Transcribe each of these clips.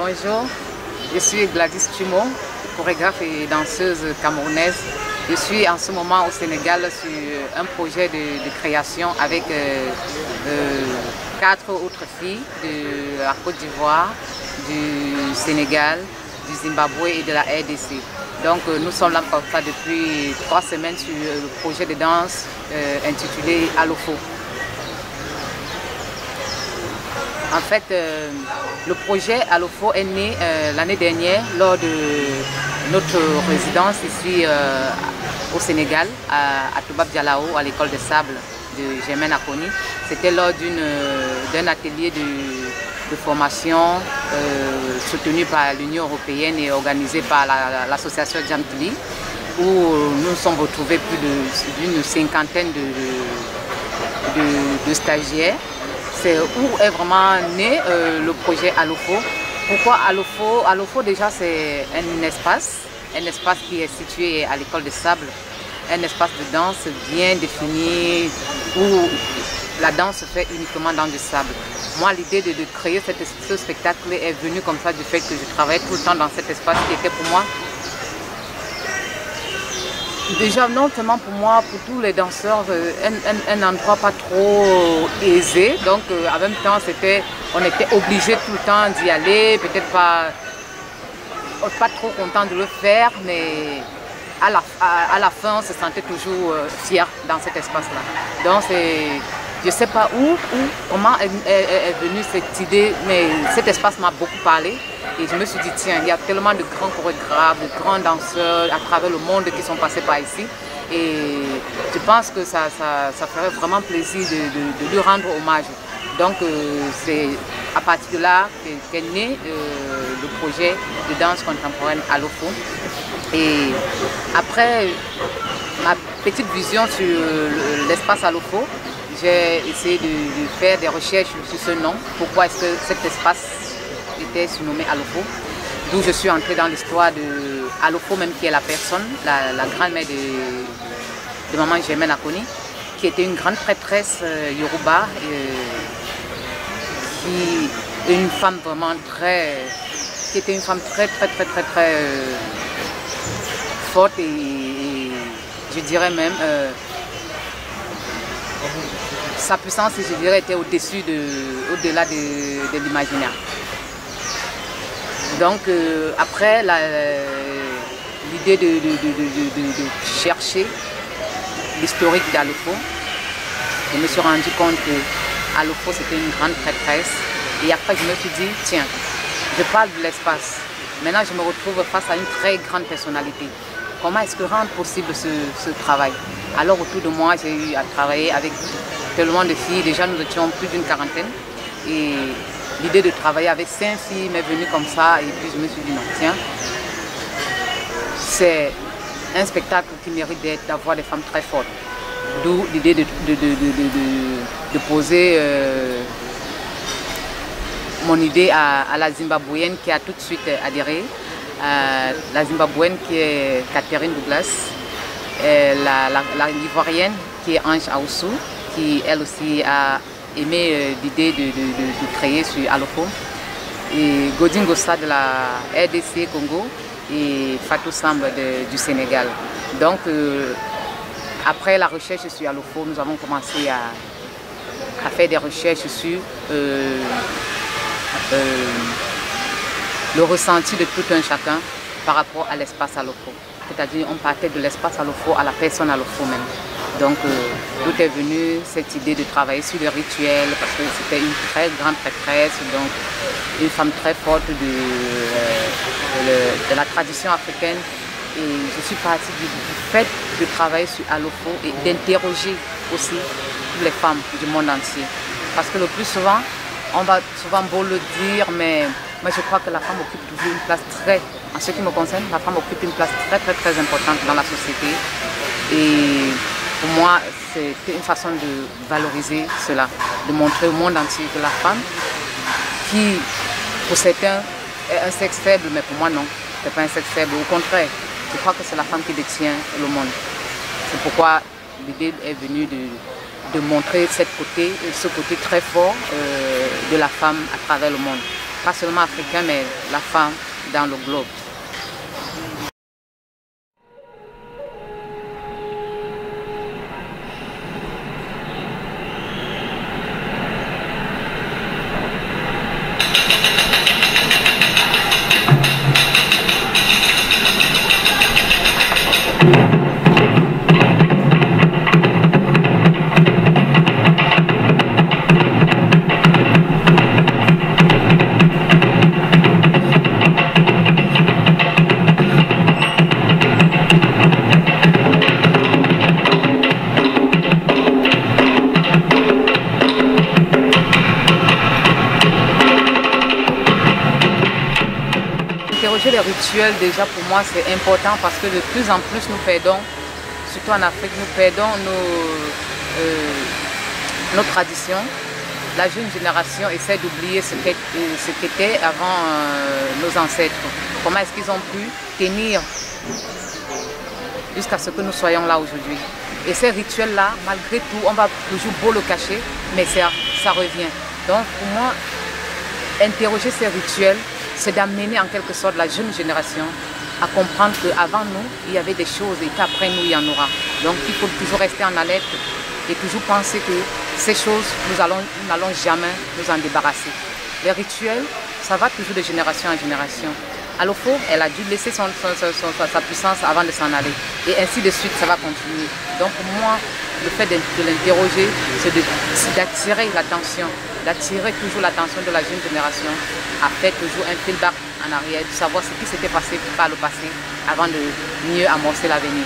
Bonjour, je suis Gladys Tumo, chorégraphe et danseuse camerounaise. Je suis en ce moment au Sénégal sur un projet de création avec 4 autres filles de la Côte d'Ivoire, du Sénégal, du Zimbabwe et de la RDC. Donc nous sommes là comme ça depuis 3 semaines sur le projet de danse intitulé Alofo. En fait, le projet Alofo est né l'année dernière lors de notre résidence ici au Sénégal, à Toubab Dialaho, à l'école de sable de Germaine Akoni. C'était lors d'un atelier de formation soutenu par l'Union européenne et organisé par l'association Jamtli, où nous nous sommes retrouvés plus d'une cinquantaine de stagiaires. C'est où est vraiment né le projet Alofo. Pourquoi Alofo? Alofo déjà c'est un espace qui est situé à l'école de sable, un espace de danse bien défini où la danse se fait uniquement dans du sable. Moi l'idée de créer ce spectacle est venue comme ça du fait que je travaille tout le temps dans cet espace qui était pour moi déjà, non seulement pour moi, pour tous les danseurs, un endroit pas trop aisé. Donc, en même temps, on était obligé tout le temps d'y aller. Peut-être pas trop content de le faire, mais à la fin, on se sentait toujours fier dans cet espace-là. Donc, je ne sais pas comment est venue cette idée, mais cet espace m'a beaucoup parlé. Et je me suis dit, tiens, il y a tellement de grands chorégraphes, de grands danseurs à travers le monde qui sont passés par ici. Et je pense que ça ferait vraiment plaisir de lui rendre hommage. Donc c'est à partir de là qu'est né le projet de danse contemporaine Alofo. Et après ma petite vision sur l'espace Alofo, j'ai essayé de faire des recherches sur ce nom. Pourquoi est-ce que cet espace était surnommé Alofo, d'où je suis entrée dans l'histoire de Alofo, même qui est la personne, la grand-mère de maman Germaine Akoni, qui était une grande prêtresse Yoruba, qui est une femme vraiment qui était une femme très forte et je dirais même sa puissance, je dirais, était au-delà de l'imaginaire. Donc après l'idée de chercher l'historique d'Alofo, je me suis rendu compte que Alofo c'était une grande prêtresse. Et après je me suis dit, tiens, je parle de l'espace. Maintenant je me retrouve face à une très grande personnalité. Comment est-ce que rendre possible ce travail? Alors autour de moi j'ai eu à travailler avec tellement de filles, déjà nous étions plus d'une quarantaine. Et l'idée de travailler avec 5 filles m'est venue comme ça et puis je me suis dit non, tiens, c'est un spectacle qui mérite d'avoir des femmes très fortes. D'où l'idée de poser mon idée à la Zimbabwéenne qui a tout de suite adhéré, la Zimbabwéenne qui est Catherine Douglas, la Ivoirienne qui est Ange Aoussou, qui elle aussi a aimé l'idée de créer sur Alofo, et Godin Gossa de la RDC Congo et Fatou Samba du Sénégal. Donc après la recherche sur Alofo, nous avons commencé à faire des recherches sur le ressenti de tout un chacun par rapport à l'espace Alofo. C'est-à-dire on partait de l'espace Alofo à la personne Alofo même. Donc tout est venu, cette idée de travailler sur le rituel, parce que c'était une très grande prêtresse, donc une femme très forte de la tradition africaine. Et je suis partie du fait de travailler sur Alofo et d'interroger aussi toutes les femmes du monde entier. Parce que le plus souvent, on va souvent beau le dire, mais moi je crois que la femme occupe toujours une place en ce qui me concerne, la femme occupe une place très importante dans la société. Et pour moi, c'est une façon de valoriser cela, de montrer au monde entier que la femme, qui pour certains est un sexe faible, mais pour moi non, ce n'est pas un sexe faible. Au contraire, je crois que c'est la femme qui détient le monde. C'est pourquoi l'idée est venue de montrer ce côté très fort de la femme à travers le monde. pas seulement africain, mais la femme dans le globe. Interroger les rituels, déjà pour moi c'est important parce que de plus en plus nous perdons, surtout en Afrique, nous perdons nos traditions. La jeune génération essaie d'oublier ce qu'était avant nos ancêtres. Comment est-ce qu'ils ont pu tenir jusqu'à ce que nous soyons là aujourd'hui. Et ces rituels-là, malgré tout, on va toujours beau le cacher, mais ça revient. Donc pour moi, interroger ces rituels, c'est d'amener en quelque sorte la jeune génération à comprendre qu'avant nous, il y avait des choses et qu'après nous, il y en aura. Donc il faut toujours rester en alerte et toujours penser que ces choses, nous n'allons jamais nous en débarrasser. Les rituels, ça va toujours de génération en génération. Alofo, elle a dû laisser sa puissance avant de s'en aller. Et ainsi de suite, ça va continuer. Donc pour moi, le fait de l'interroger, c'est d'attirer l'attention, d'attirer toujours l'attention de la jeune génération, à faire toujours un feedback en arrière, de savoir ce qui s'était passé par le passé avant de mieux amorcer l'avenir.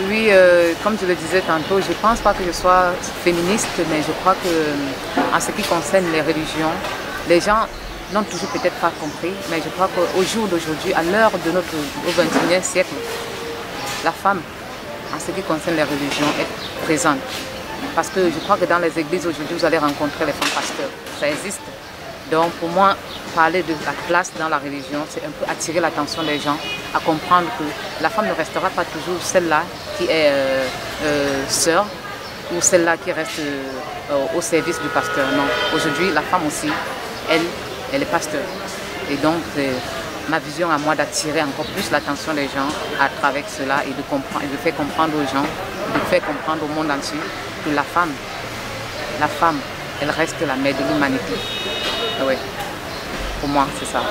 Oui, comme je le disais tantôt, je ne pense pas que je sois féministe, mais je crois que en ce qui concerne les religions, les gens n'ont toujours peut-être pas compris, mais je crois qu'au jour d'aujourd'hui, à l'heure de au XXIe siècle, la femme, en ce qui concerne les religions, est présente. Parce que je crois que dans les églises aujourd'hui, vous allez rencontrer les femmes pasteurs. Ça existe. Donc pour moi, parler de la place dans la religion, c'est un peu attirer l'attention des gens à comprendre que la femme ne restera pas toujours celle-là qui est sœur ou celle-là qui reste au service du pasteur. Non, aujourd'hui, la femme aussi, elle est pasteur. Et donc, ma vision à moi d'attirer encore plus l'attention des gens à travers cela et de faire comprendre aux gens, de faire comprendre au monde entier que la femme, elle reste la mère de l'humanité. Oui, pour moi, c'est ça.